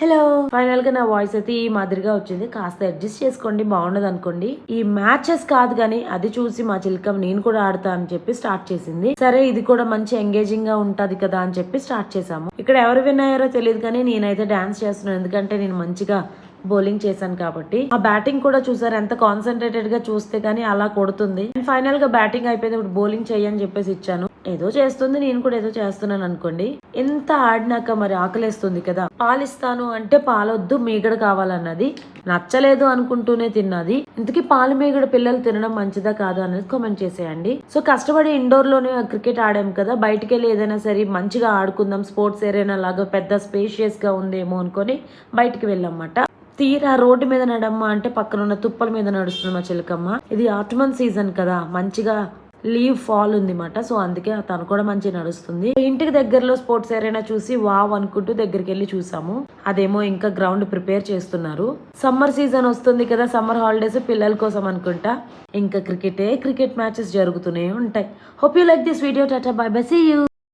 Hello, final గా నా voice అయితే ఈ మాదిరిగా వచ్చింది. కాస్త అడ్జస్ట్ చేసుకోండి, బాగుండదు అనుకోండి. ఈ మ్యాచెస్ కాదు గానీ అది చూసి మా చిలకం నేను కూడా ఆడతా అని చెప్పి స్టార్ట్ చేసింది. సరే ఇది కూడా మంచి ఎంగేజింగ్ గా ఉంటది కదా అని చెప్పి స్టార్ట్ చేసాము. ఇక్కడ ఎవరు విన్ అయ్యారో తెలియదు కానీ నేనైతే డాన్స్ చేస్తున్నాను, ఎందుకంటే నేను మంచిగా బౌలింగ్ చేశాను కాబట్టి. ఆ బ్యాటింగ్ కూడా చూసారు ఎంత కాన్సన్ట్రేటెడ్ గా చూస్తే గానీ అలా కొడుతుంది. ఫైనల్ గా బ్యాటింగ్ అయిపోయింది, ఇప్పుడు బౌలింగ్ చెయ్యని చెప్పేసి ఇచ్చాను. ఏదో చేస్తుంది, నేను కూడా ఏదో చేస్తున్నాను అనుకోండి. ఎంత ఆడినాక మరి ఆకలేస్తుంది కదా, పాలిస్తాను అంటే పాలొద్దు మీగడ కావాలన్నది. నచ్చలేదు అనుకుంటూనే తిన్నది. ఇంతకీ పాలు మీగడ పిల్లలు తినడం మంచిదా కాదు అనేది కామెంట్ చేసేయండి. సో కష్టపడి ఇండోర్ లోనే క్రికెట్ ఆడాం కదా, బయటికి వెళ్ళి ఏదైనా సరే మంచిగా ఆడుకుందాం, స్పోర్ట్స్ ఏరియా లాగా పెద్ద స్పేషియస్ గా ఉందేమో అనుకొని బయటికి వెళ్ళామన్నమాట. తీరా రోడ్డు మీద నడమ్మా అంటే పక్కన ఉన్న తుప్పల మీద నడుస్తుంది మా చిలకమ్మ. ఇది ఆటమన్ సీజన్ కదా, మంచిగా లీవ్ ఫాల్ ఉంది మాట, సో అందుకే తను కూడా మంచిగా నడుస్తుంది. ఇంటికి దగ్గరలో స్పోర్ట్స్ ఏరైనా చూసి వావ్ అనుకుంటూ దగ్గరికి వెళ్ళి చూసాము. అదేమో ఇంకా గ్రౌండ్ ప్రిపేర్ చేస్తున్నారు. సమ్మర్ సీజన్ వస్తుంది కదా, సమ్మర్ హాలిడేస్ పిల్లల కోసం అనుకుంటా. ఇంకా క్రికెట్ మ్యాచెస్ జరుగుతూనే ఉంటాయి. Hope you like this video. Tata bye bye, see you.